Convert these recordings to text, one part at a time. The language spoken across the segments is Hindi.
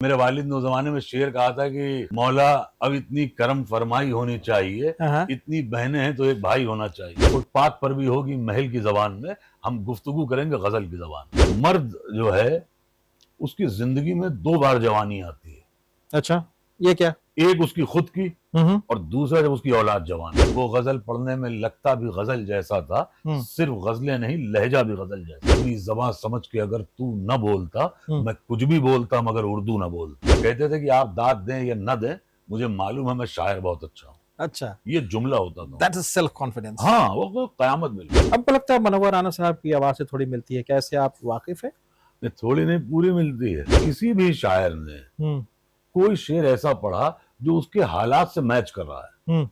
मेरे वालिद ने उस जमाने में शेर कहा था कि मौला अब इतनी करम फरमाई होनी चाहिए, हाँ। इतनी बहनें हैं तो एक भाई होना चाहिए। फुटपाथ पर भी होगी महल की जबान में, हम गुफ्तगू करेंगे गजल की जबान में। मर्द जो है उसकी जिंदगी में दो बार जवानी आती है। अच्छा, ये क्या? एक उसकी खुद की हम्म। और दूसरा जब उसकी औलाद जवान है। वो गजल पढ़ने में लगता भी गजल जैसा था, हम्म। सिर्फ गजलें नहीं लहजा भी गजल जैसा। अपनी ज़बां समझ के अगर तू न बोलता, हम्म। मैं कुछ भी बोलता मगर उर्दू न बोलता। कहते थे कि आप दाद दें या न दें, मुझे मालूम है मैं शायर बहुत अच्छा हूँ। अच्छा, ये जुमला होता था। That is self confidence. हाँ, वो कयामत मिल गई। हमको लगता है मनोवर राना साहब की आवाज से थोड़ी मिलती है, कैसे आप वाकिफ है? थोड़ी नहीं पूरी मिलती है। किसी भी शायर ने हम्म। कोई शेर ऐसा पढ़ा जो उसके हालात से मैच कर रहा है, हम्म।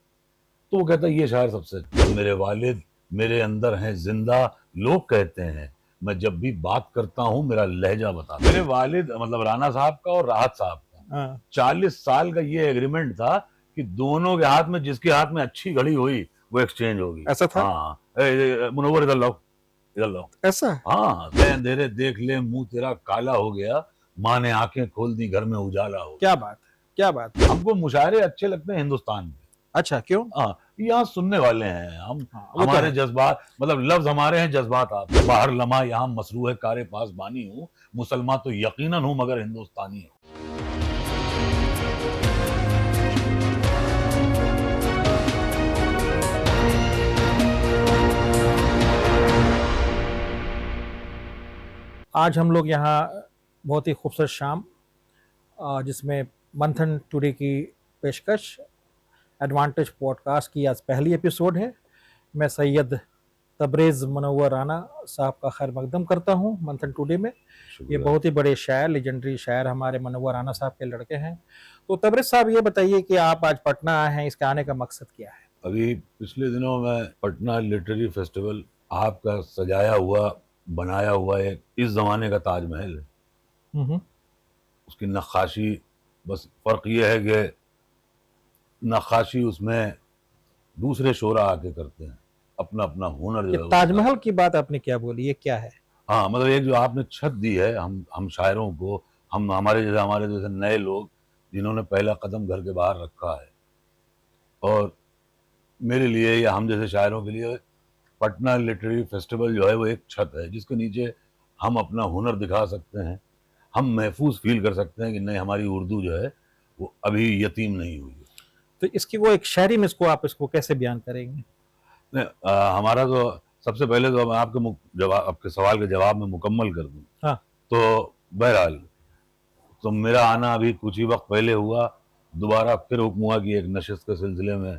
तो वो कहता है ये शायर सबसे अच्छा। मेरे वालिद मेरे अंदर हैं जिंदा, लोग कहते हैं मैं जब भी बात करता हूँ मेरा लहजा बताता। मेरे वालिद मतलब राणा साहब का और राहत साहब का हाँ। 40 साल का ये एग्रीमेंट था कि दोनों के हाथ में, जिसके हाथ में अच्छी घड़ी हुई वो एक्सचेंज होगी। ऐसा था? हाँ, मुनव्वर इधर लाओ, इधर लाओ। ऐसा? हाँ, मैं अंधेरे देख ले मुंह तेरा काला हो गया, माँ ने आंखें खोल दी घर में उजाला हो क्या गया। बात है, क्या बात है। हमको मुशायरे अच्छे लगते हैं हिंदुस्तान में। अच्छा, क्यों? हाँ, यहाँ सुनने वाले हैं हम। हाँ, वो तो हमारे है। जज्बात मतलब लफ्ज हमारे हैं, जज्बात आप। बाहर लम्हा यहाँ मसरू है कारे पास बानी हूँ, मुसलमान तो यकीनन हूँ मगर हिंदुस्तानी हूँ। आज हम लोग यहाँ बहुत ही खूबसूरत शाम, जिसमें मंथन टूडे की पेशकश एडवांटेज पॉडकास्ट की आज पहली एपिसोड है। मैं सैयद तबरेज़ मुनव्वर राना साहब का खैर मकदम करता हूँ मंथन टुडे में। ये बहुत ही बड़े शायर, लेजेंडरी शायर हमारे मुनव्वर राना साहब के लड़के हैं। तो तबरेज़ साहब, ये बताइए कि आप आज पटना आए हैं, इसके आने का मकसद क्या है? अभी पिछले दिनों मैं पटना लिटरेरी फेस्टिवल, आपका सजाया हुआ बनाया हुआ एक इस जमाने का ताजमहल है, हम्म। उसकी नक्काशी, बस फर्क ये है कि नक्काशी उसमें दूसरे शोरा आके करते हैं, अपना अपना हुनर ये जो है वो ताजमहल दिखाते की बात आपने क्या बोली, ये क्या है? हैं। हाँ, मतलब एक जो आपने छत दी है हम शायरों को, हम हमारे जैसे नए लोग जिन्होंने पहला कदम घर के बाहर रखा है, और मेरे लिए या हम जैसे शायरों के लिए पटना लिटरेरी फेस्टिवल जो है वो एक छत है जिसके नीचे हम अपना हुनर दिखा सकते हैं। हम महफूज फील कर सकते हैं कि नहीं, हमारी उर्दू जो है वो अभी यतीम नहीं हुई है। तो इसकी वो एक शायरी में इसको आप इसको कैसे बयान करेंगे? नहीं, हमारा तो सबसे पहले तो मैं आपके सवाल के जवाब में मुकम्मल कर दूं, हाँ। तो बहरहाल, तो मेरा आना अभी कुछ ही वक्त पहले हुआ, दोबारा फिर हुक्म हुआ कि एक नशिस्त के सिलसिले में,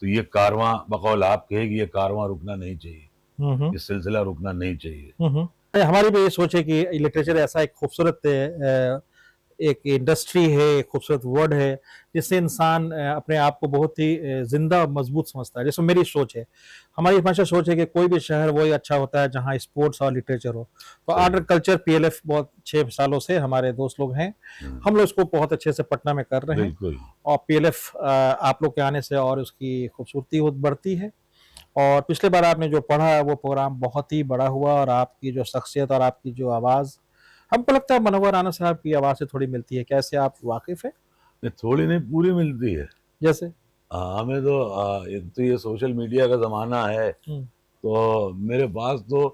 तो ये कारवां बकौल आप कहेगी, ये कारवां रुकना नहीं चाहिए, हम्म। ये सिलसिला रुकना नहीं चाहिए। हमारी भी ये सोच है कि लिटरेचर ऐसा एक खूबसूरत एक इंडस्ट्री है, एक खूबसूरत वर्ड है, जिससे इंसान अपने आप को बहुत ही जिंदा और मजबूत समझता है। जैसे मेरी सोच है, हमारी हमेशा सोच है कि कोई भी शहर वही अच्छा होता है जहाँ स्पोर्ट्स और लिटरेचर हो। तो आर्ट एंड कल्चर पीएलएफ बहुत 6 सालों से हमारे दोस्त लोग हैं, हम लोग इसको बहुत अच्छे से पटना में कर रहे हैं। बिल्कुल। और पीएलएफ आप लोग के आने से और उसकी खूबसूरती बढ़ती है। और पिछले बार आपने जो पढ़ा वो प्रोग्राम बहुत ही बड़ा हुआ, और आपकी जो शख्सियत और आपकी जो आवाज़, हमको लगता है मुनव्वर राना साहब की आवाज़ से थोड़ी मिलती है, कैसे आप वाकिफ है? ये थोड़ी नहीं पूरी मिलती है। जैसे? हमें तो एक तो ये सोशल मीडिया का ज़माना है, हम्म। तो मेरे पास तो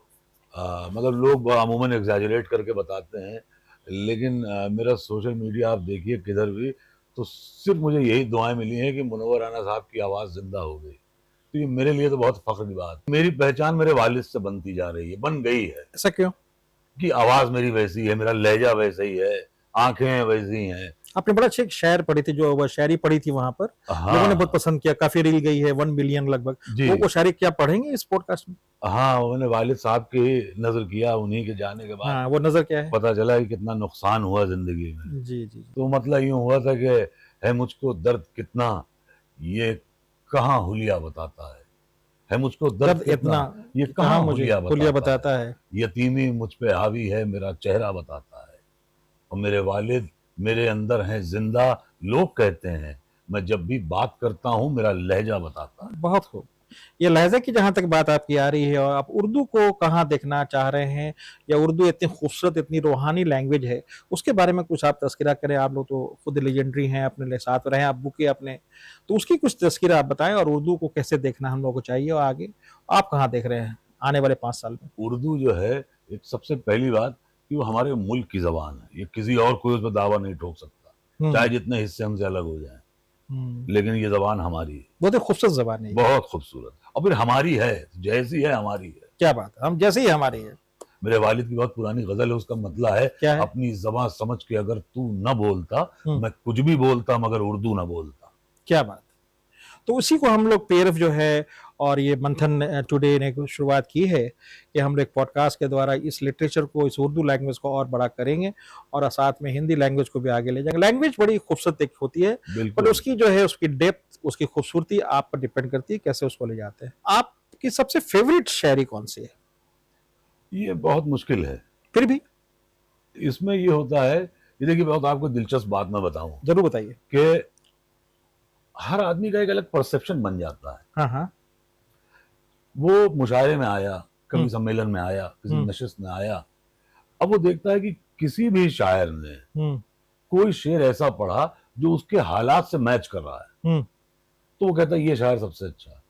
मतलब लोग अमूमन एग्जैजरेट करके बताते हैं, लेकिन मेरा सोशल मीडिया आप देखिए किधर भी, तो सिर्फ मुझे यही दुआएं मिली हैं कि मुनव्वर राना साहब की आवाज़ जिंदा हो गई। तो ये मेरे लिए तो बहुत फख्र की बात, मेरी पहचान मेरे वालिद से बनती जा रही है, बन गई है ऐसा क्यों? कि आवाज़ मेरी वैसी है, मेरा लहजा वैसा ही है, आंखें वैसी हैं। आपने बड़ा अच्छी एक शायर पढ़ी थी, जो वह शायरी पढ़ी थी वहां पर, लोगों ने बहुत हाँ पसंद किया, काफी रील गई है, 1 मिलियन लगभग। जी। वो शायरी क्या पढ़ेंगे इस पॉडकास्ट में? हाँ, मैंने वालिद साहब की ही नज़र किया, उन्हीं के जाने के बाद हाँ, वो नजर क्या है? पता चला कि कितना नुकसान हुआ ज़िंदगी में। जी जी जी। तो मतलब यूँ हुआ था कि है मुझको दर्द कितना, ये कहाँ हुलिया बताता है मुझको दर्द दर्द इतना कितना, ये कि कहाँ कहाँ मुझे हुलिया खुलिया बताता है। बताता है। यतीमी मुझ पे हावी है मेरा चेहरा बताता है, और मेरे वालिद मेरे अंदर हैं ज़िंदा, लोग कहते हैं मैं जब भी बात करता हूँ मेरा लहजा बताता है। बहुत खूब। ये लहजे की जहां तक बात आपकी आ रही है, और आप उर्दू को कहाँ देखना चाह रहे हैं, या उर्दू इतनी खूबसूरत इतनी रूहानी लैंग्वेज है, उसके बारे में कुछ आप तस्करा करें। आप लोग तो खुद लेजेंडरी हैं, अपने लिए साथ रहे हैं अब्बू के अपने, तो उसकी कुछ तस्करा आप बताएं, और उर्दू को कैसे देखना हम लोग को चाहिए, और आगे आप कहाँ देख रहे हैं आने वाले 5 साल में। उर्दू जो है, एक सबसे पहली बात कि वो हमारे मुल्क की जबान है, ये किसी और कोई उस पर दावा नहीं ठोक सकता, चाहे जितने हिस्से हमसे अलग हो जाएं, लेकिन ये जबान हमारी है। बहुत ही खूबसूरत जबान है ये। बहुत खूबसूरत, और फिर हमारी है, जैसी है हमारी है। क्या बात है, हम जैसे ही हमारी है। मेरे वालिद की बहुत पुरानी गजल है, उसका मतला है, क्या है? अपनी जबान समझ के अगर तू न बोलता, हम्म। मैं कुछ भी बोलता मगर उर्दू न बोलता। क्या बात। तो उसी को हम लोग पेरफ जो है, और ये मंथन टुडे ने शुरुआत की है कि हम लोग एक पॉडकास्ट के द्वारा इस लिटरेचर को, इस उर्दू लैंग्वेज को और बड़ा करेंगे, और साथ में हिंदी लैंग्वेज को भी आगे ले जाएंगे। लैंग्वेज बड़ी खूबसूरत एक होती है, पर बिल्कुल। उसकी जो है, उसकी डेप्थ, उसकी खूबसूरती आप पर डिपेंड करती है कैसे उसको ले जाते हैं। आपकी सबसे फेवरेट शायरी कौन सी है? ये बहुत मुश्किल है। फिर भी इसमें ये होता है, ये देखिए, बहुत आपको दिलचस्प बात मैं बताऊं जरूर बताइए। कि हर आदमी का एक अलग परसेप्शन बन जाता है। हाँ हाँ। वो मुशायरे में आया, कभी हम्म। सम्मेलन में आया, किसी हम्म। नशिस्त में आया, अब वो देखता है कि किसी भी शायर ने हम्म। कोई शेर ऐसा पढ़ा जो उसके हालात से मैच कर रहा है, तो वो कहता है ये शायर सबसे अच्छा है।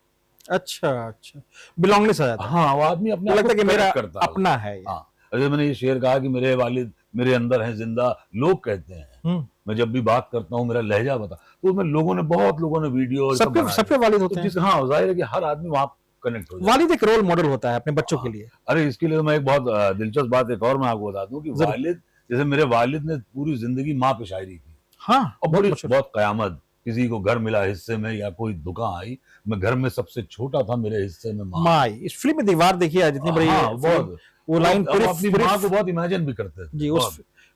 अच्छा अच्छा, बिलोंगनेस आ जाता है। हाँ, वो आदमी अपने आप लगता है को कि मेरा कनेक्ट करता है। अपना है ये। हाँ, जैसे मैंने ये शेर कहा कि मेरे वालिद मेरे अंदर हैं जिंदा, लोग कहते हैं, मैं जब भी बात करता हूँ मेरा लहजा बता, तो उसमें बहुत लोगों ने वीडियो और सब सबके बनाए। सबके वालिद तो होते हैं। हाँ, जाहिर है कि हर आदमी वहां कनेक्ट हो जाए। वालिद एक रोल मॉडल होता है अपने बच्चों के लिए। अरे इसके लिए तो मैं एक बहुत दिलचस्प बात एक और मैं आपको बता दूं कि वालिद, जैसे मेरे वालिद ने पूरी जिंदगी माँ पे शायरी की। हाँ, और बहुत कयामत, किसी को घर मिला हिस्से में या कोई दुकान आई, मैं घर में सबसे छोटा था, मेरे हिस्से में माँ आई। इस फिल्म में दीवार देखिए जितनी बड़ी हाँ, फिल्म, बहुत वो लाइन अब अपनी माँ को बहुत इमेजिन भी करते थे जी। बहुत।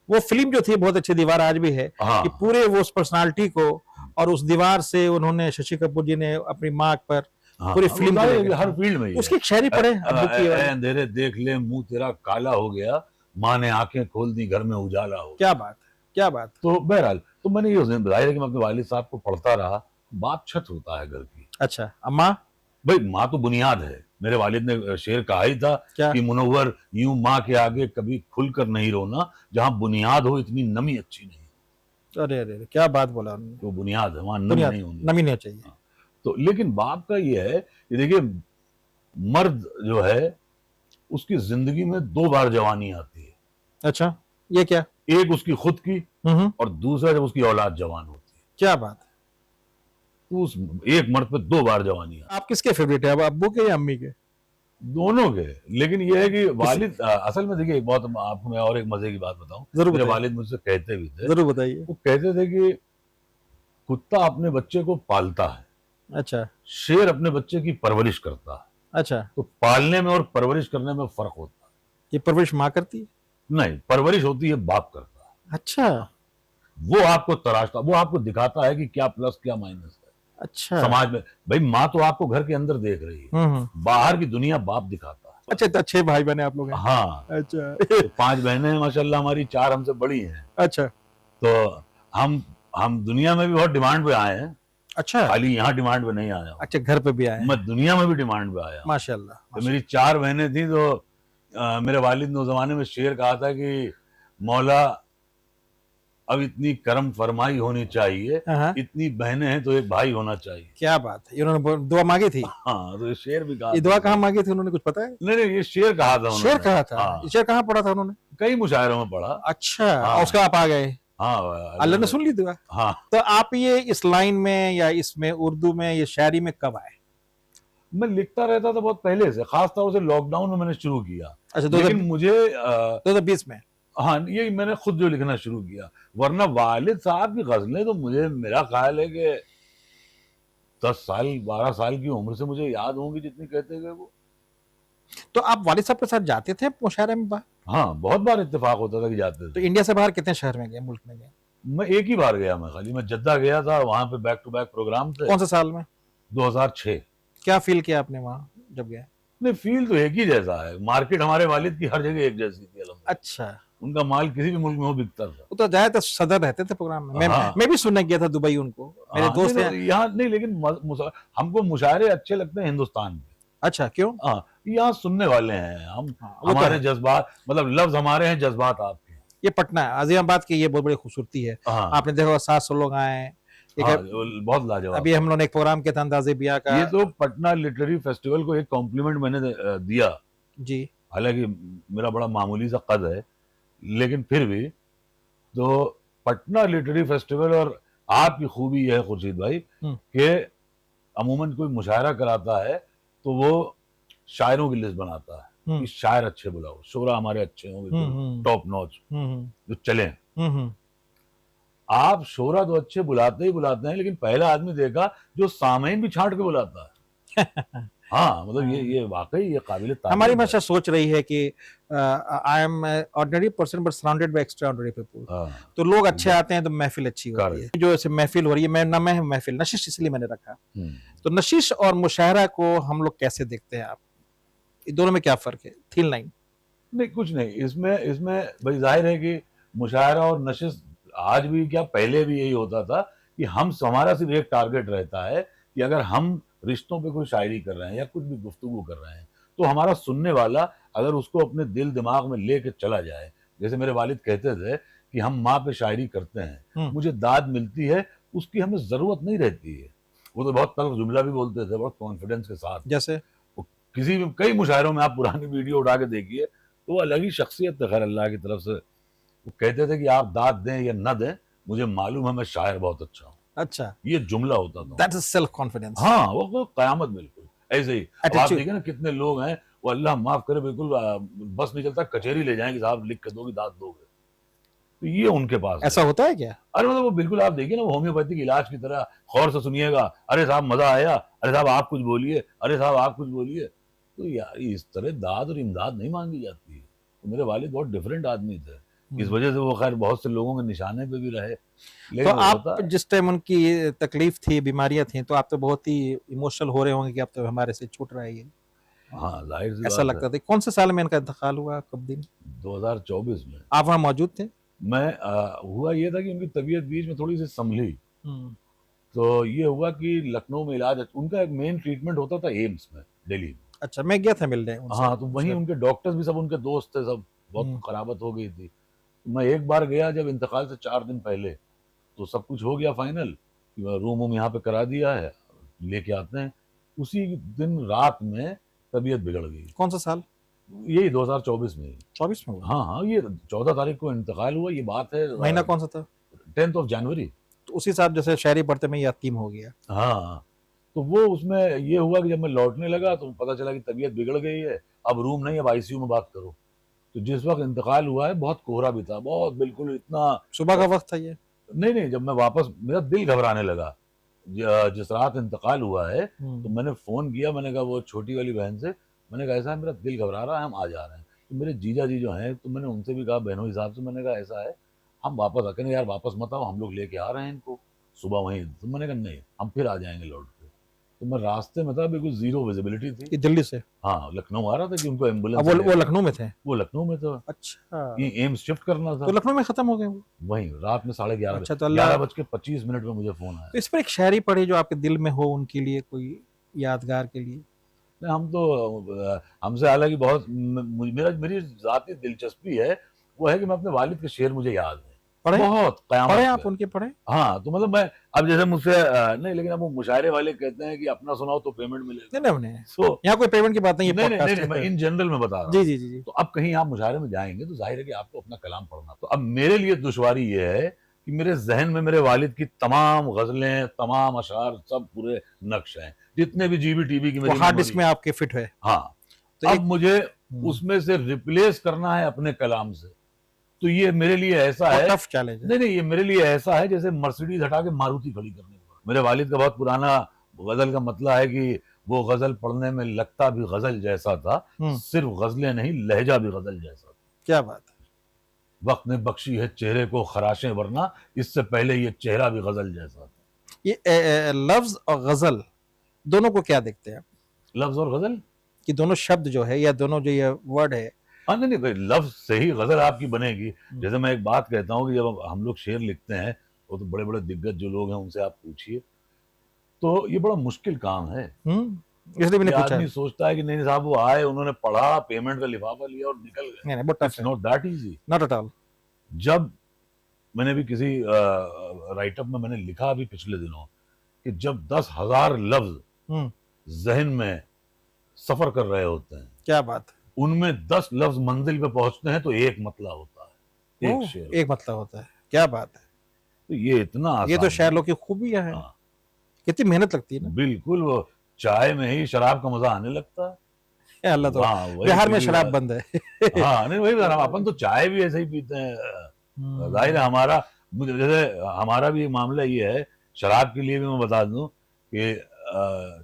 वो फिल्म जो थी बहुत अच्छी, दीवार आज भी है हाँ, कि पूरे वो उस पर्सनालिटी को, और उस दीवार से उन्होंने, शशि कपूर जी ने अपनी माँ पर हाँ, पूरी फिल्म हर फील्ड में उसकी एक शायरी पढ़े अब्बू की। अंधेरे देख ले मुंह तेरा काला हो गया, माँ ने आंखें खोल दी घर में उजाला हो। क्या बात, क्या बात। तो बहरहाल, तो मैंने ये बताया कि मैं अपने वालिद साहब को पढ़ता रहा, बात छत होता है घर की। अच्छा, अम्मा? भाई माँ तो बुनियाद है। मेरे वालिद ने शेर कहा ही था क्या? कि मुनव्वर यूं माँ के आगे कभी खुलकर नहीं रोना, जहां बुनियाद हो इतनी नमी अच्छी नहीं। अरे अरे, क्या बात बोला उन्होंने। तो बुनियाद है, वहां नमी नहीं होनी, नमी नहीं चाहिए। तो लेकिन बाप का ये है कि देखिए, मर्द जो है उसकी जिंदगी में 2 बार जवानी आती है। अच्छा, ये क्या? एक उसकी खुद की, और दूसरा जब उसकी औलाद जवान होती है। क्या बात। तो उस एक मर्द पे 2 बार जवानी आती है। आप किसके फेवरेट है, अब अब्बू के या अम्मी के? दोनों के, लेकिन ये है कि वालिद असल में देखिए, एक बहुत आपको मैं और एक मजे की बात बताऊं, मेरे वालिद मुझसे कहते भी थे, जरूर बताइए। वो कहते थे कि कुत्ता अपने बच्चे को पालता है, अच्छा, शेर अपने बच्चे की परवरिश करता है। अच्छा, तो पालने में और परवरिश करने में फर्क होता है। ये परवरिश माँ करती है? नहीं, परवरिश होती है बाप करता है। अच्छा, वो आपको तराशता, वो आपको दिखाता है कि क्या प्लस क्या माइनस है। अच्छा। समाज में भाई माँ तो आपको घर के अंदर देख रही है, बाहर की दुनिया बाप दिखाता है। अच्छा, तो 6 भाई बहने आप लोग हैं? हाँ। अच्छा। तो 5 बहनें हैं माशाल्लाह हमारी, 4 हमसे बड़ी हैं। अच्छा, तो हम दुनिया में भी बहुत डिमांड पे आए हैं। अच्छा, खाली यहाँ डिमांड पे नहीं आया। अच्छा, घर पे भी आए हैं? मैं दुनिया में भी डिमांड पे आया। माशाल्लाह। तो मेरी 4 बहनें थी, तो मेरे वालिद ने उस जमाने में शेर कहा था कि मौला अब इतनी करम फरमाई होनी चाहिए, इतनी बहनें हैं तो एक भाई होना चाहिए। क्या बात है, इन्होंने दुआ मांगी थी? हाँ, तो ये शेर भी कहा। ये दुआ कहाँ मांगी थी उन्होंने, कुछ पता है? नहीं, ये शेर कहा था उन्होंने। शेर कहा था? हाँ। शेर कहाँ पढ़ा था उन्होंने? कई मुशायरों में पढ़ा। अच्छा, हाँ। उसका आप आ गए? हाँ, अल्लाह ने सुन ली दुआ। हाँ। तो आप ये इस लाइन में या इसमें उर्दू में, ये शायरी में कब आए? मैं लिखता रहता था बहुत पहले से, खास तौर से लॉकडाउन में मैंने शुरू किया। अच्छा, लेकिन मुझे 2020 में? हाँ, ये मैंने खुद जो लिखना शुरू किया, वरना वालिद साहब की गजलें तो मुझे, मेरा ख्याल है कि 10 साल 12 साल की उम्र से मुझे याद होंगी जितनी कहते गए वो। तो आप वालिद साहब के साथ जाते थे मुशायरे में बाहर? हाँ, बहुत बार इत्तेफाक होता था कि जाते थे। तो इंडिया से बाहर कितने शहर में गए, मुल्क में गए? मैं एक ही बार गया, मैं जद्दा गया था, वहां पे बैक टू बैक प्रोग्राम थे। कौन से साल में? 2006। क्या फील किया आपने वहाँ जब गए? नहीं, फील तो एक ही जैसा है, मार्केट हमारे वालिद की हर जगह एक जैसी थी। अच्छा, उनका माल किसी भी मुल्क में हो बिकता था। वो तो ज्यादातर सदर रहते थे प्रोग्राम में। हाँ। मैं भी सुनने गया था दुबई उनको, मेरे हाँ, दोस्त नहीं, हैं। नहीं, यहाँ नहीं, लेकिन हमको मुशायरे अच्छे लगते हैं हिंदुस्तान में। अच्छा, क्यों? हाँ, यहाँ सुनने वाले हैं हम, हाँ, वो तो हमारे है। जज्बात, मतलब लफ्ज हमारे हैं, जज्बात आपके हैं। ये पटना है, अजीमाबाद की ये बहुत बड़ी खूबसूरती है। हाँ, आपने देखा होगा 700 लोग आए। एक हाँ, वो बहुत लाजवाब अभी है। हम लोगों ने एक प्रोग्राम किया था अंदाजे बिया का। ये तो पटना लिटरेरी फेस्टिवल को एक कॉम्प्लीमेंट मैंने दिया। जी। हालांकि मेरा बड़ा मामूली सा कद है, लेकिन फिर भी तो पटना लिटरेरी फेस्टिवल, और आपकी खूबी यह है खुर्शीद भाई हम्म। कि अमूमन कोई मुशायरा कराता है तो वो शायरों की लिस्ट बनाता है कि शायर अच्छे बुलाओ, शुरा हमारे अच्छे हों, बिल्कुल टॉप नॉच जो चले। आप शोरा तो अच्छे बुलाते ही बुलाते हैं, लेकिन पहला आदमी देखा जो सामईन भी छांट के बुलाता है। हाँ, मतलब ये वाकई ये काबिल तारीफ हमारी है। भाषा सोच रही है कि I am ordinary person but surrounded by extra ordinary people. हाँ, तो लोग अच्छे आते हैं तो महफिल अच्छी होती है। correct। जो ऐसे महफिल हो रही है, मैं ना मैं महफिल नशिश इसलिए मैंने रखा। हम्म। तो नशिश और मुशायरा को हम लोग कैसे देखते हैं आप? ये दोनों में क्या फर्क है? थीन लाइन। नहीं, कुछ नहीं, इसमें इसमें भाई जाहिर है कि मुशायरा और नशिश आज भी क्या पहले भी यही होता था कि हमारा सिर्फ एक टारगेट रहता है कि अगर हम रिश्तों पे कोई शायरी कर रहे हैं या कुछ भी गुफ्तगू कर रहे हैं, तो हमारा सुनने वाला अगर उसको अपने दिल दिमाग में लेके चला जाए। जैसे मेरे वालिद कहते थे कि हम माँ पे शायरी करते हैं, मुझे दाद मिलती है, उसकी हमें जरूरत नहीं रहती है। वो तो बहुत तल्ख जुमला भी बोलते थे, बहुत कॉन्फिडेंस के साथ। जैसे किसी भी कई मुशायरों में आप पुरानी वीडियो उठा के देखिए तो वो अलग ही शख्सियत है, खैर अल्लाह की तरफ से। वो कहते थे कि आप दाद दें या न दें, मुझे मालूम है मैं शायर बहुत अच्छा हूँ। अच्छा, ये जुमला होता था। That is self confidence. हाँ, वो कयामत बिल्कुल ऐसे ही। अब आप Attitude। देखिए ना कितने लोग हैं, वो अल्लाह माफ करे बिल्कुल बस नहीं चलता, कचहरी ले जाएंगे, साहब लिख के दोगे दाद दोगे, तो ये उनके पास ऐसा है। होता है क्या? अरे मतलब वो बिल्कुल आप देखिए ना, वो होम्योपैथिक इलाज की तरह गौर से सुनिएगा। अरे साहब मजा आया, अरे साहब आप कुछ बोलिए, अरे साहब आप कुछ बोलिए। तो यार इस तरह दाद और इमदाद नहीं मांगी जाती है। तो मेरे वालिद बहुत डिफरेंट आदमी थे, इस वजह से वो खैर बहुत से लोगों के निशाने पे भी रहे। तो लेकिन वो आप होता है। जिस टाइम उनकी तकलीफ थी, बीमारियां थी, तो आप तो बहुत ही इमोशनल हो रहे होंगे कि आप तो हमारे से छूट रहा है ये। हाँ, जाहिर सी ऐसा बात है। लगता था। कौन से साल में इनका इंतकाल हुआ, कब दिन? 2024 में आप वहां मौजूद थे? मैं हुआ ये था कि उनकी तबीयत बीच में थोड़ी सी संभली, तो ये हुआ कि लखनऊ में इलाज, उनका एक मेन ट्रीटमेंट होता था एम्स में दिल्ली में। अच्छा, मैं गया था मिलने उनसे। हाँ, तो वहीं उनके डॉक्टर्स भी सब उनके दोस्त थे, सब बहुत खराबत हो गई थी। मैं एक बार गया जब इंतकाल से 4 दिन पहले, तो सब कुछ हो गया फाइनल, रूम वूम यहाँ पे करा दिया है, लेके आते हैं। उसी दिन रात में तबीयत बिगड़ गई। कौन सा साल? यही 2024 में ही। 24 में हुआ? हाँ, हाँ, ये 14 तारीख को इंतकाल हुआ, ये बात है। महीना कौन सा था? 10th of January। तो उसी साहब जैसे शायरी पढ़ते में यतीम हो गया। हाँ, तो वो उसमें ये हुआ कि जब मैं लौटने लगा तो पता चला कि तबीयत बिगड़ गई है, अब रूम नहीं, अब आईसीयू में बात करो। तो जिस वक्त इंतकाल हुआ है बहुत कोहरा भी था, बहुत बिल्कुल इतना। सुबह का वक्त था ये? नहीं, जब मैं वापस, मेरा दिल घबराने लगा जिस रात इंतकाल हुआ है, तो मैंने फोन किया, मैंने कहा वो छोटी वाली बहन से, मैंने कहा ऐसा है मेरा दिल घबरा रहा है, हम आ जा रहे हैं। तो मेरे जीजा जी जो हैं, तो मैंने उनसे भी कहा बहनों हिसाब से, मैंने कहा ऐसा है हम वापस आके ना, यार वापस मत आओ, हम लोग लेके आ रहे हैं इनको सुबह वहीं। तो मैंने कहा नहीं, हम फिर आ जाएंगे लौट के। तो मैं रास्ते में था, बिल्कुल जीरो विजिबिलिटी थी। ये दिल्ली से? हाँ, लखनऊ आ रहा था कि उनको एम्बुलेंस। वो लखनऊ में थे? वो लखनऊ में था। अच्छा, ये एम्स शिफ्ट करना था। तो लखनऊ में खत्म हो गए वो? वहीं रात में 11:30। अच्छा, तो 11:25 में मुझे फोन आया। तो इस पर एक शायरी पढ़ी जो आपके दिल में हो, उनके लिए कोई यादगार के लिए। हम तो हमसे हालांकि बहुत मेरी जाती दिलचस्पी है, वो है कि मैं अपने वालिद के शेर मुझे याद है पढ़े? बहुत कयामत पढ़े पे। आप उनके? पढ़े? हाँ, तो मतलब मैं अब जैसे मुझसे नहीं, लेकिन अब वो मुशायरे वाले कहते हैं कि अपना सुनाओ तो पेमेंट मिलेगा। नहीं नहीं, सो यहाँ कोई पेमेंट की बात नहीं है, नहीं, podcast है। मैं इन जनरल में बता रहा हूँ। जी जी जी जी। तो अब कहीं आप मुशायरे में जाएंगे तो जाहिर है कि आपको अपना कलाम पढ़ना। तो अब मेरे लिए दुश्वारी ये है कि मेरे जहन में मेरे वालिद की तमाम गजलें, तमाम अशार, सब पूरे नक्श हैं, जितने भी जीबी टीवी की मेरी हार्ड डिस्क में आपके फिट है। हाँ, तो अब मुझे उसमें से रिप्लेस करना है अपने कलाम से। तो ये मेरे लिए ऐसा है, टफ चैलेंज है। नहीं, ये मेरे लिए ऐसा है जैसे मर्सिडीज हटा के मारुति खड़ी करने को। मेरे वालिद का बहुत पुराना गजल का मतलब है कि वो गजल पढ़ने में लगता भी गजल जैसा था, सिर्फ गजलें नहीं लहजा भी गजल जैसा था। क्या बात है। वक्त ने बख्शी है चेहरे को खराशें, वरना इससे पहले ये चेहरा भी गजल जैसा था। ये लफ्ज और गजल दोनों को क्या देखते हैं? लफ्ज और गजल कि दोनों शब्द जो है, या दोनों जो ये वर्ड है, हाँ नहीं नहीं भाई, लफ्ज से ही गजल आपकी बनेगी। जैसे मैं एक बात कहता हूँ कि जब हम लोग शेर लिखते हैं, वो तो बड़े बड़े दिग्गज जो लोग हैं उनसे आप पूछिए, तो ये बड़ा मुश्किल काम है। इसलिए मैंने ये पूछा। आदमी सोचता है कि नहीं साहब, वो आए, उन्होंने पढ़ा, पेमेंट का लिफाफा लिया और निकल नहीं गए। नहीं, बहुत टफ इट्स है, not that easy. Not at all. जब मैंने भी किसी राइटअप में मैंने लिखा अभी पिछले दिनों कि जब 10,000 लफ्ज जहन में सफर कर रहे होते हैं, क्या बात है। उनमें 10 लफ्ज मंजिल पे पहुंचते हैं तो एक मतला होता है, एक शेर। एक मतलब होता है, क्या बात है। तो ये इतना ये तो आसान शायर नहीं। लोग की खूबियां हैं। हाँ कितनी मेहनत लगती है ना। बिल्कुल, वो चाय में ही शराब का मजा आने लगता है। या अल्लाह, तो वाह, वही बिहार में पहली शराब बात। बंद है। हाँ नहीं, वही बता रहा हूं, अपन तो चाय भी ऐसे ही पीते हैं। जाहिर है हमारा, मुझे जैसे हमारा भी मामला ये है, शराब के लिए भी मैं बता दूं कि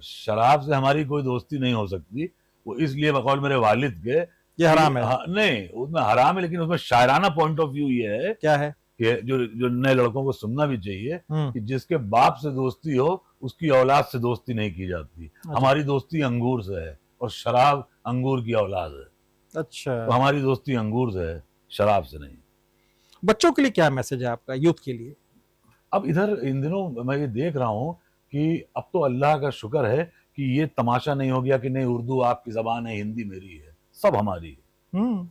शराब से हमारी कोई दोस्ती नहीं हो सकती। वो इसलिए बकौल मेरे वालिद के ये हराम है। हाँ, नहीं उसमें हराम है, लेकिन उसमें शायराना पॉइंट ऑफ व्यू ये है क्या है कि जो जो नए लड़कों को सुनना भी चाहिए कि जिसके बाप से दोस्ती हो उसकी औलाद से दोस्ती नहीं की जाती। अच्छा। हमारी दोस्ती अंगूर से है और शराब अंगूर की औलाद है। अच्छा, तो हमारी दोस्ती अंगूर से है, शराब से नहीं। बच्चों के लिए क्या मैसेज है आपका, यूथ के लिए? अब इधर इन दिनों मैं ये देख रहा हूँ कि अब तो अल्लाह का शुक्र है कि ये तमाशा नहीं हो गया कि नहीं उर्दू आपकी जबान है, हिंदी मेरी है, सब हमारी है।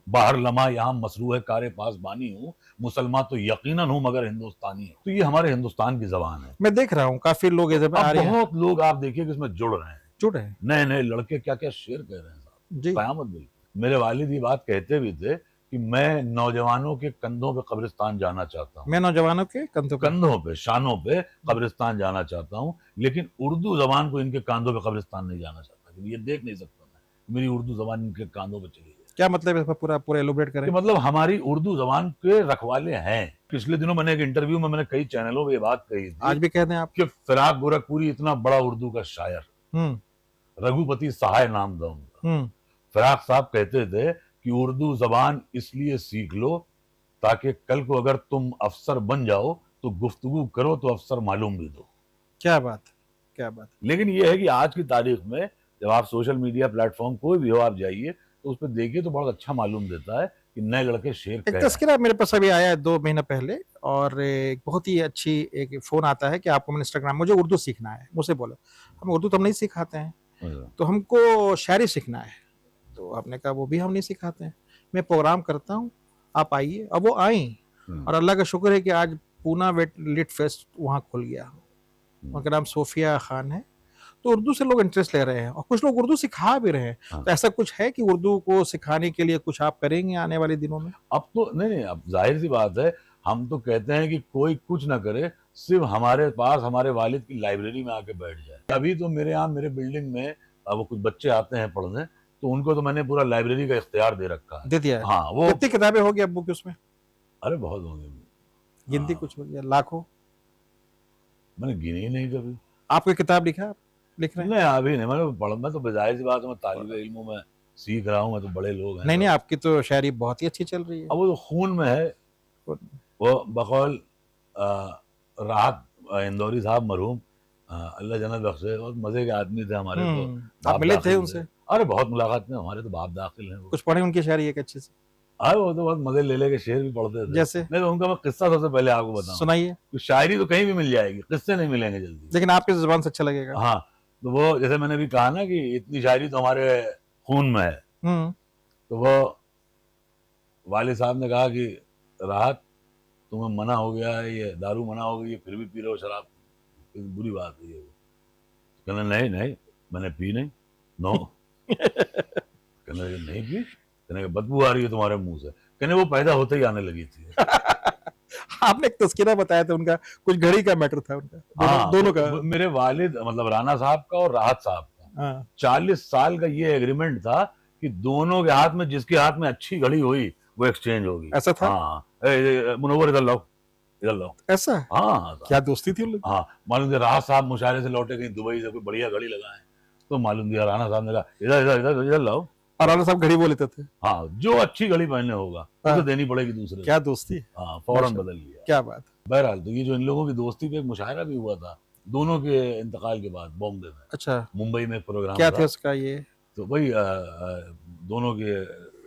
बाहर लमा यहाँ मसरू है, कारे पास बानी हूँ, मुसलमान तो यकीनन हूँ मगर हिंदुस्तानी हूँ। तो ये हमारे हिंदुस्तान की जबान है। मैं देख रहा हूँ काफी लोग तो इधर पे आ अब रहे हैं, बहुत लोग आप देखिए कि इसमें जुड़ रहे हैं, जुड़े हैं। नए नए लड़के क्या क्या शेर कह रहे हैं साहब, जी। कयामत बिल्कुल। मेरे वालिद ये बात कहते भी थे कि मैं नौजवानों के कंधों पे कब्रिस्तान जाना चाहता हूँ, मैं नौजवानों के कंधों पे, शानों पे कब्रिस्तान जाना चाहता हूँ, लेकिन उर्दू जबान को इनके कांधों पे कब्रिस्तान नहीं जाना चाहता, क्योंकि ये देख नहीं सकता मैं मेरी उर्दू जबान इनके कांधों पे चली गई। क्या मतलब है इसमें, पूरा पूरा एलोबरेट करें। कि मतलब हमारी उर्दू जबान के रखवाले हैं। पिछले दिनों मैंने एक इंटरव्यू में मैंने कई चैनलों पे ये बात कही थी, आज भी कह दें आप कि फिराक गोरखपुरी इतना बड़ा उर्दू का शायर, रघुपति सहाय नाम था उनका, फिराक साहब कहते थे कि उर्दू जबान इसलिए सीख लो ताकि कल को अगर तुम अफसर बन जाओ तो गुफ्तगू करो तो अफसर मालूम भी दो। क्या बात, क्या बात। लेकिन ये है कि आज की तारीख में जब आप सोशल मीडिया प्लेटफॉर्म कोई भी हो आप जाइए तो उस पर देखिए तो बहुत अच्छा मालूम देता है कि नए लड़के शेर एक कह रहे तस्करा मेरे पास अभी आया है 2 महीने पहले, और एक बहुत ही अच्छी एक फोन आता है कि आपको मैंने इंस्टाग्राम, मुझे उर्दू सीखना है। मुझसे बोला, हम उर्दू तो हम नहीं सिखाते हैं, हैं। तो हमको शायरी सीखना है। तो आपने कहा वो भी हम नहीं सिखाते हैं, मैं प्रोग्राम करता हूँ, आप आइए। अब वो आई, और अल्लाह का शुक्र है कि आज पूना लिट फेस्ट वहाँ खुल गया। उनका नाम सोफिया खान है। तो उर्दू से लोग इंटरेस्ट ले रहे हैं और कुछ लोग उर्दू सिखा भी रहे हैं। तो ऐसा कुछ है कि उर्दू को सिखाने के लिए कुछ आप करेंगे आने वाले दिनों में? अब तो नहीं, अब जाहिर सी बात है, हम तो कहते हैं कि कोई कुछ ना करे, सिर्फ हमारे पास हमारे वालिद की लाइब्रेरी में आके बैठ जाए। अभी तो मेरे यहाँ मेरे बिल्डिंग में वो कुछ बच्चे आते हैं पढ़ने, तो उनको तो मैंने पूरा लाइब्रेरी का इख्तियार दे रखा है। दे दिया है। हाँ, वो कितनी किताबें होगी अब्बू की उसमें? अरे बहुत होंगे, गिनती कुछ हो गया, लाखों? मैंने गिनी ही नहीं कभी। आप कोई किताब लिखा, लिख रहे हैं? नहीं अभी नहीं, मैं तो जाहिर सी बात है, मैं तालिबे इल्मों में सीख रहा हूँ, मैं तो बड़े लोग हैं। नहीं नहीं, आपकी तो शायरी बहुत ही अच्छी चल रही है। अब वो तो खून में है। वो बकौल राहत इंदौरी साहब मरहूम, अल्लाह जन्नत बख्शे, बहुत मजे के आदमी थे हमारे। तो आप मिले थे उनसे? अरे बहुत मुलाकात में, हमारे तो बाप दाखिल हैं वो। कुछ पढ़े उनकी शायरी एक अच्छी सी? अरे वो तो बहुत मजे ले लेके शेर भी पढ़ते थे। जैसे? नहीं तो उनका मैं किस्सा सबसे पहले आपको बताऊं। सुनाइए। तो शायरी तो कहीं भी मिल जाएगी, किस्से नहीं मिलेंगे जल्दी। लेकिन आपकी जुबान से अच्छा लगेगा। हाँ, तो वो जैसे मैंने भी कहा ना कि इतनी शायरी तो हमारे खून में है। तो वो वालिद साहब ने कहा कि राहत, तुम्हें मना हो गया है, ये दारू मना हो गई है, फिर भी पी रहे हो शराब, बुरी बात है ये। कहना नहीं नहीं, मैंने पी नहीं, नो। कहने लगे नहीं पी? कहने लगे बदबू आ रही है तुम्हारे मुंह से। कहने वो पैदा होते ही आने लगी थी। आपने एक तस्करा बताया था उनका, कुछ घड़ी का मैटर था उनका, दोनों का। मेरे वालिद मतलब राणा साहब का और राहत साहब का 40 साल का ये एग्रीमेंट था कि दोनों के हाथ में, जिसके हाथ में अच्छी घड़ी हुई वो एक्सचेंज होगी। ऐसा था? हाँ, मुनव्वर इधर लाओ, इधर लाओ। ऐसा? हाँ, क्या दोस्ती थी उन लोग? हाँ, मालूम दिया राहत साहब मुशायरे से लौटे कहीं दुबई से, कोई बढ़िया घड़ी लगाए, तो मालूम दिया राणा साहब ने कहा इधर इधर इधर इधर लाओ। और राणा साहब घड़ी बोल लेते थे? हाँ, जो अच्छी घड़ी पहनने होगा तो देनी पड़ेगी दूसरे। क्या दोस्ती। हाँ, फौरन बदल लिया। क्या बात। बहरहाल, तो ये जो इन लोगों की दोस्ती पे एक मुशायरा भी हुआ था दोनों के इंतकाल के बाद बॉम्बे में। अच्छा, मुंबई में प्रोग्राम क्या था। थे उसका? ये तो वही दोनों के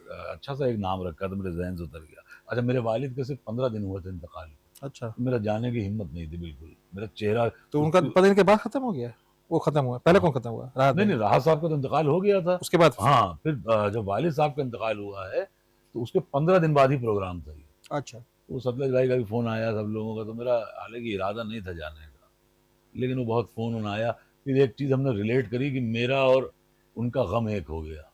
अच्छा सा एक नाम रखा था, मेरे जहन से उतर गया। अच्छा, मेरे वालिद के सिर्फ 15 दिन हुए थे इंतकाल को। अच्छा, मेरा जाने की हिम्मत नहीं थी बिल्कुल। मेरा चेहरा तो उनका 15 दिन के बाद खत्म हो गया? वो खत्म हुआ, पहले हाँ, कौन खत्म हुआ? राहत नहीं भाई? नहीं, राहत साहब का तो इंतकाल हो गया था। उसके बाद? हाँ, फिर जब वालिद साहब का इंतकाल हुआ है तो उसके 15 दिन बाद ही प्रोग्राम था ये। अच्छा, तो सतलज भाई का भी फोन आया, सब लोगों का। तो मेरा हालांकि इरादा नहीं था जाने का, लेकिन वो बहुत फोन आया। फिर एक चीज हमने रिलेट करी कि मेरा और उनका गम एक हो गया।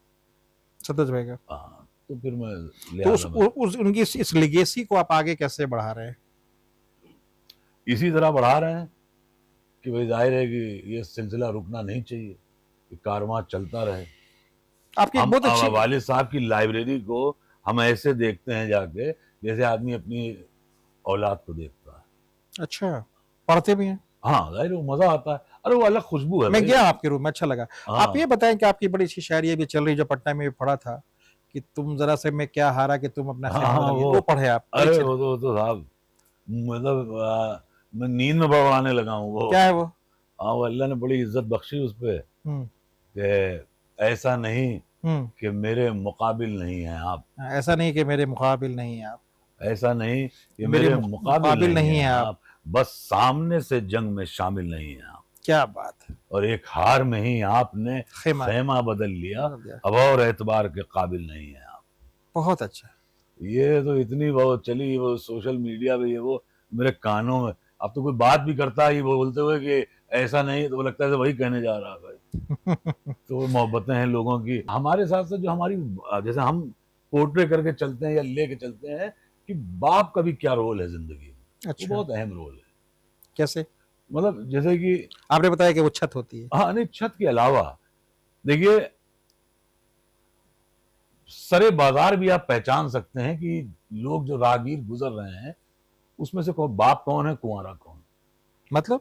सतज भाई का। हाँ, तो फिर मैं तो उस, लिहाजा मैं उस उनकी इस लेगेसी को आप आगे कैसे बढ़ा रहे हैं? इसी तरह बढ़ा रहे हैं कि भाई जाहिर है कि ये सिलसिला रुकना नहीं चाहिए, कि कारवां चलता रहे। आपकी एक हम बहुत अच्छी, वालिद साहब की लाइब्रेरी को हम ऐसे देखते हैं जाके, जैसे आदमी अपनी औलाद को देखता है। अच्छा, पढ़ते भी हैं? हाँ, जाहिर है, वो मजा आता है। अरे वो अलग खुशबू है मैं भाई। गया आपके रूम में, अच्छा लगा। आप ये हाँ बताएं कि आपकी बड़ी अच्छी शायरी अभी चल रही, जो पटना में भी पढ़ा था, कि तुम जरा से मैं क्या हारा कि तुम अपना हाँ खेमा हाँ, बदल गए, वो पढ़े आप, बड़ी अरे अच्छी। वो तो साहब, मतलब मैं नींद में बड़बड़ाने लगा हूँ वो। क्या है वो? हाँ, वो अल्लाह ने बड़ी इज्जत बख्शी उस पे, हम्म। कि ऐसा नहीं हम्म। कि मेरे मुकाबिल नहीं हैं आप। ऐसा नहीं कि मेरे मुकाबिल नहीं है आप, ऐसा नहीं कि मेरे मेरे मुकाबिल मुकाबिल नहीं नहीं हैं है आप। आप। बस सामने से जंग में शामिल नहीं हैं आप। क्या बात है। और एक हार में ही आपने खेमा खेमा बदल लिया। बदल दिया। अब और एतबार के काबिल नहीं हैं आप। बहुत अच्छा। ये तो इतनी बहुत चली वो सोशल मीडिया पे, ये वो मेरे कानों में। अब तो कोई बात भी करता है वो बोलते हुए कि ऐसा नहीं, तो वो लगता है कि वही कहने जा रहा है भाई। तो वो मोहब्बतें हैं लोगों की हमारे साथ साथ, जो हमारी जैसे हम पोर्ट्रे करके चलते हैं या लेके चलते हैं कि बाप का भी क्या रोल है जिंदगी में। वो अच्छा, बहुत अहम रोल है। कैसे? मतलब जैसे कि, आपने बताया कि वो छत होती है। हाँ नहीं, छत के अलावा देखिए, सरे बाजार भी आप पहचान सकते हैं कि लोग जो राहगीर गुजर रहे हैं, उसमें से बाप कौन है, कुंवारा कौन है। मतलब?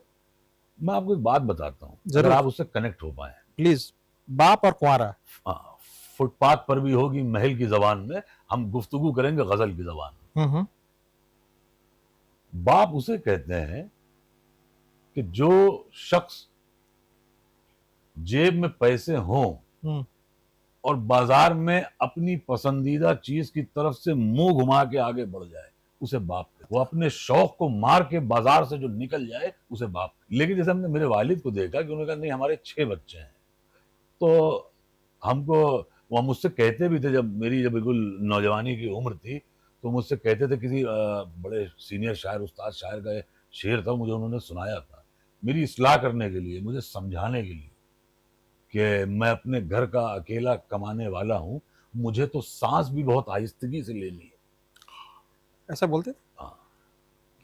मैं आपको एक बात बताता हूँ, अगर जरूर, आप उससे कनेक्ट हो पाए। प्लीज। बाप और कुंवारा। हाँ, फुटपाथ पर भी होगी महल की जबान में, हम गुफ्तगू करेंगे गजल की जबान में। हम्म। बाप उसे कहते हैं कि जो शख्स जेब में पैसे हों हम्म। और बाजार में अपनी पसंदीदा चीज की तरफ से मुंह घुमा के आगे बढ़ जाए, उसे बाप कहते हैं। वो अपने शौक को मार के बाजार से जो निकल जाए, उसे बाप कहते हैं। लेकिन जैसे हमने मेरे वालिद को देखा कि उन्होंने कहा नहीं, हमारे 6 बच्चे हैं। तो हमको, वो मुझसे कहते भी थे, जब बिल्कुल नौजवानी की उम्र थी, तो मुझसे कहते थे, किसी बड़े सीनियर शायर, उस्ताद शायर का शेर था, मुझे उन्होंने सुनाया था, मेरी इस्लाह करने के लिए, मुझे समझाने के लिए, कि मैं अपने घर का अकेला कमाने वाला हूं, मुझे तो सांस भी बहुत आहिस्तगी से लेनी है। ऐसा बोलते थे? हाँ,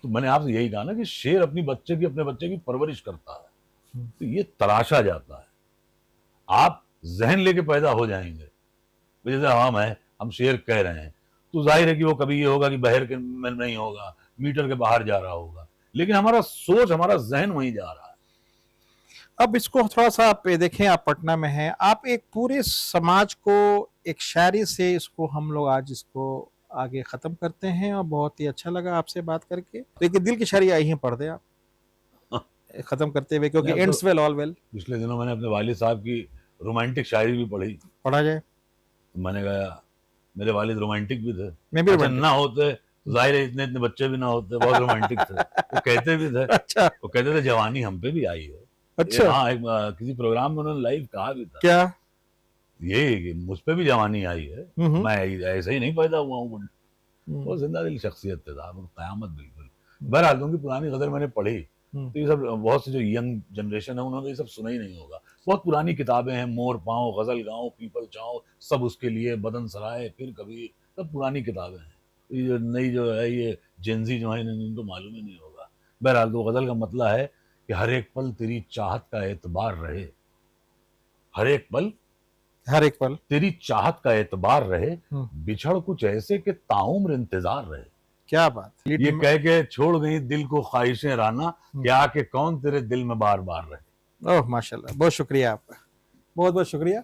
तो मैंने आपसे यही कहा ना कि शेर अपने बच्चे की परवरिश करता है, तो ये तराशा जाता है। आप जहन लेके पैदा हो जाएंगे, जैसे हम शेर कह रहे हैं, तो जाहिर है कि वो कभी ये होगा कि बहर के में नहीं होगा, मीटर के बाहर जा रहा होगा, लेकिन हमारा सोच, हमारा जहन वहीं जा रहा है। अब इसको थोड़ा सा आप देखें, आप पटना में हैं, आप एक पूरे समाज को एक शायरी से, इसको हम लोग आज इसको आगे खत्म करते हैं, और बहुत ही अच्छा लगा आपसे बात करके। तो एक दिल की शायरी आई है, पढ़ दे आप खत्म करते हुए, क्योंकि अब तो एंड्स वेल ऑल वेल। पिछले दिनों मैंने अपने वालिद साहब की रोमांटिक शायरी भी पढ़ी। पढ़ा जाए? तो मैंने कहा, मेरे वालिद रोमांटिक भी थे। मैं भी अच्छा, रोमांटिक। ना होते तो जाहिर है इतने इतने बच्चे भी ना होते, बहुत रोमांटिक थे। वो कहते भी थे, अच्छा। वो कहते थे जवानी हम पे भी आई है। अच्छा, हाँ, एक किसी प्रोग्राम में उन्होंने लाइव कहा भी था, क्या? ये कि मुझ पे भी जवानी आई है, हम्म। मैं ऐसे ही नहीं पैदा हुआ हूँ। वो जिंदा दिल शख्सियत थे साहब, क़यामत बिल्कुल। बहरहाल, उनकी पुरानी गजल मैंने पढ़ी, तो ये सब बहुत से जो यंग जनरेशन है, उन्होंने ये सब सुना ही नहीं होगा। बहुत पुरानी किताबें हैं, मोर पाँव, गजल गाँव, पीपल चाँव, सब उसके लिए, बदन सराय, फिर कभी, सब पुरानी किताबें हैं। ये जो नई जो है, ये जेंजी जो है, इनको मालूम ही नहीं होगा। बहरहाल, तो गजल का मतलब है कि हर एक पल तेरी चाहत का एतबार रहे, हर एक पल हर एक पल। तेरी चाहत का एतबार रहे, बिछड़ कुछ ऐसे कि ताउम्र इंतजार रहे। क्या बात। ये कह के छोड़ गई दिल को ख्वाहिशें राना, क्या कि कौन तेरे दिल में बार बार रहे। ओह माशाल्लाह, बहुत शुक्रिया आपका, बहुत बहुत शुक्रिया।